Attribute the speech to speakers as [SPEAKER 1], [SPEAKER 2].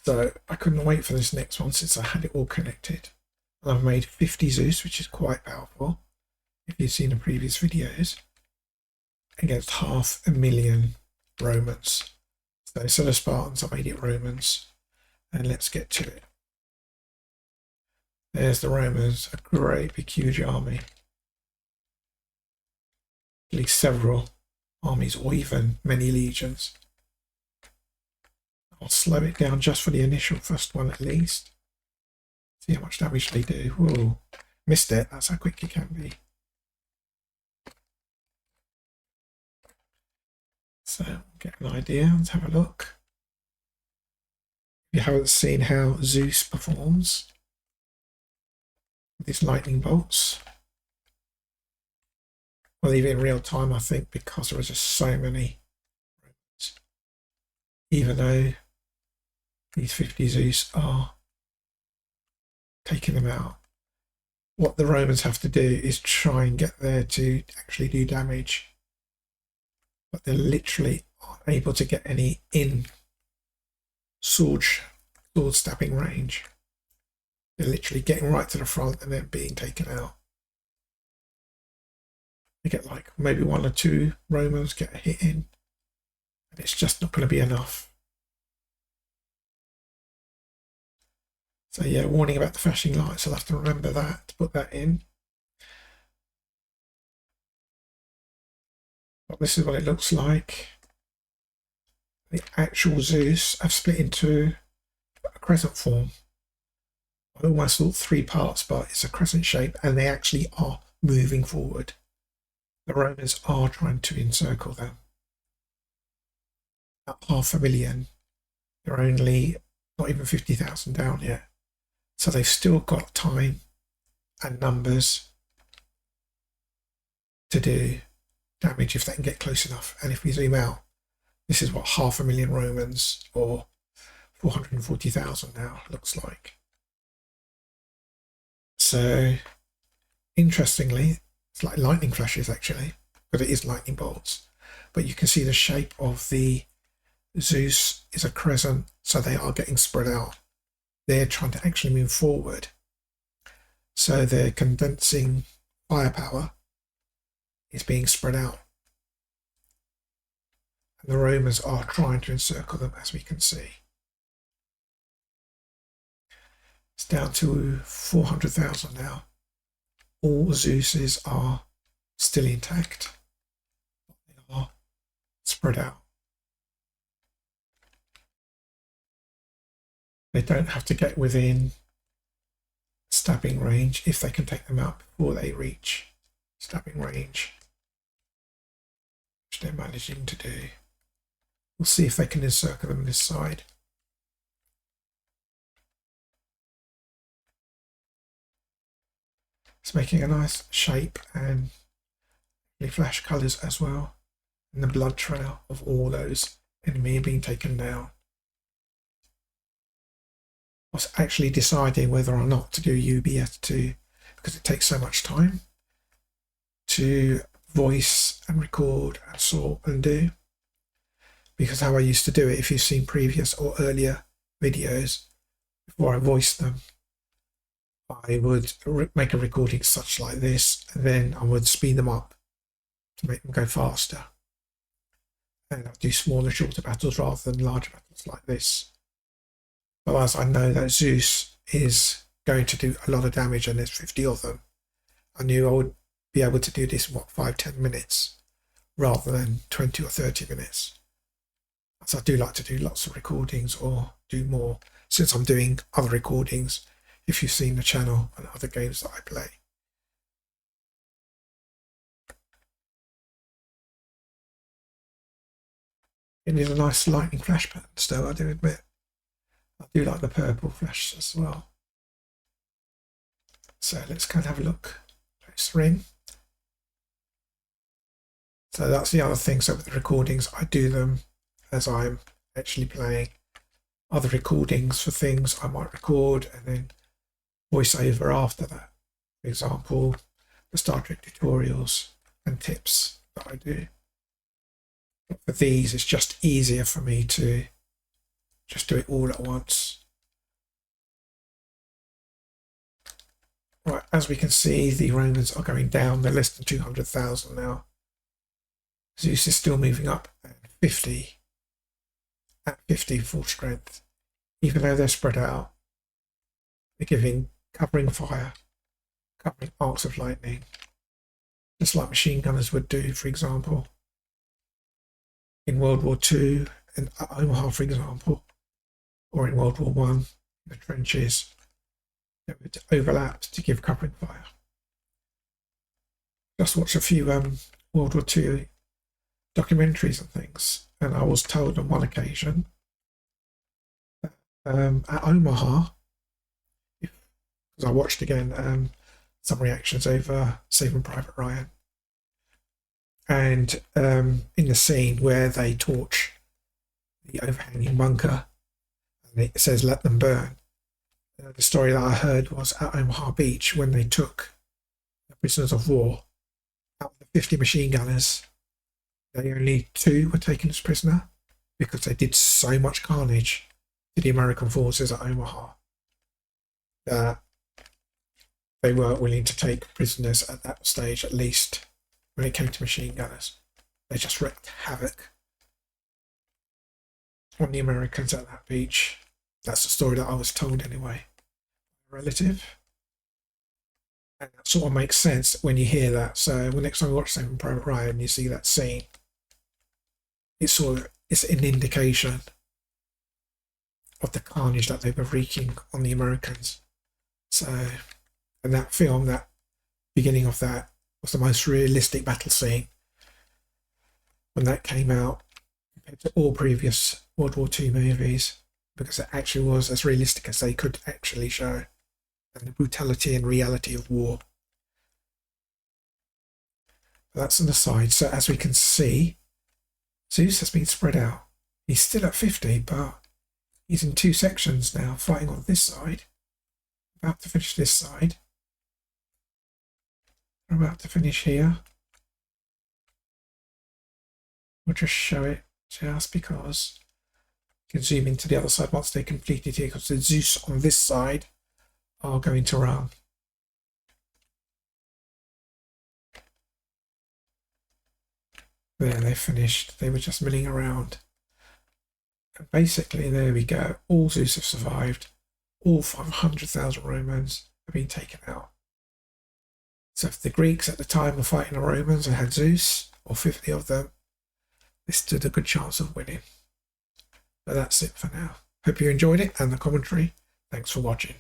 [SPEAKER 1] So I couldn't wait for this next one since I had it all connected. And I've made 50 Zeus, which is quite powerful, if you've seen the previous videos, against 500,000 Romans. So instead of Spartans, I made it Romans. And let's get to it. There's the Romans, a great big huge army. At least several armies, or even many legions. I'll slow it down just for the initial first one at least. See how much damage they do. Whoa, missed it. That's how quick it can be. So get an idea. Let's have a look. If you haven't seen how Zeus performs with his lightning bolts, well, even in real time, I think, because there are just so many Romans, even though these 50 Zeus are taking them out, what the Romans have to do is try and get there to actually do damage, but they're literally aren't able to get any in sword stabbing range. They're literally getting right to the front and then being taken out. They get like maybe 1 or 2 Romans get a hit in, and it's just not going to be enough. So yeah, warning about the flashing lights. I'll have to remember that, to put that in. But this is what it looks like. The actual Zeus I've split into a crescent form. I almost thought 3 parts, but it's a crescent shape, and they actually are moving forward. The Romans are trying to encircle them. At 500,000, they're only not even 50,000 down yet. So they've still got time and numbers to do damage if they can get close enough. And if we zoom out, this is what 500,000 Romans, or 440,000 now, looks like. So interestingly, it's like lightning flashes actually, but it is lightning bolts. But you can see the shape of the Zeus is a crescent, so they are getting spread out. They're trying to actually move forward. So their condensing firepower is being spread out. And the Romans are trying to encircle them, as we can see. It's down to 400,000 now. All Zeuses are still intact. They are spread out. They don't have to get within stabbing range if they can take them out before they reach stabbing range, which they're managing to do. We'll see if they can encircle them this side. It's making a nice shape and flash colours as well, and the blood trail of all those enemy being taken down. I was actually deciding whether or not to do UEBSII because it takes so much time to voice and record and sort and do. Because how I used to do it, if you've seen previous or earlier videos, before I voiced them, I would make a recording such like this, and then I would speed them up to make them go faster. And I'd do smaller, shorter battles rather than larger battles like this. But as I know that Zeus is going to do a lot of damage and there's 50 of them, I knew I would be able to do this in 5-10 minutes rather than 20 or 30 minutes. So I do like to do lots of recordings or do more, since I'm doing other recordings, if you've seen the channel and other games that I play. It is a nice lightning flash pattern still, I do admit. I do like the purple flash as well. So let's go and have a look. Let's ring. So that's the other thing. So with the recordings, I do them as I'm actually playing. Other recordings for things I might record and then voice over after that. For example, the Star Trek tutorials and tips that I do. But for these, it's just easier for me to just do it all at once. Right, as we can see, the Romans are going down. They're less than 200,000 now. Zeus is still moving up at 50 full strength. Even though they're spread out, they're covering fire, covering arcs of lightning, just like machine gunners would do, for example, in World War II and at Omaha, for example, or in World War I, the trenches. They would overlap to give covering fire. Just watched a few World War II documentaries and things, and I was told on one occasion that at Omaha, because I watched again some reactions over Saving Private Ryan, and in the scene where they torch the overhanging bunker and it says "let them burn," the story that I heard was at Omaha Beach when they took the prisoners of war. Out of the 50 machine gunners, only 2 were taken as prisoner because they did so much carnage to the American forces at Omaha that they weren't willing to take prisoners at that stage, at least when it came to machine gunners. They just wreaked havoc on the Americans at that beach. That's the story that I was told anyway. Relative. And that sort of makes sense when you hear that. So when next time you watch Saving Private Ryan, you see that scene, it's an indication of the carnage that they were wreaking on the Americans. So, and that film, that beginning of that, was the most realistic battle scene when that came out compared to all previous World War II movies, because it actually was as realistic as they could actually show, and the brutality and reality of war. That's an aside. So as we can see, Zeus has been spread out. He's still at 50, but he's in 2 sections now, fighting on this side, about to finish this side. We're about to finish here. We'll just show it just because you can zoom into the other side once they're completed here, because the Zeus on this side are going to run. There, they finished. They were just milling around. And basically, there we go. All Zeus have survived. All 500,000 Romans have been taken out. So if the Greeks at the time were fighting the Romans and had Zeus, or 50 of them, they stood a good chance of winning. But that's it for now. Hope you enjoyed it and the commentary. Thanks for watching.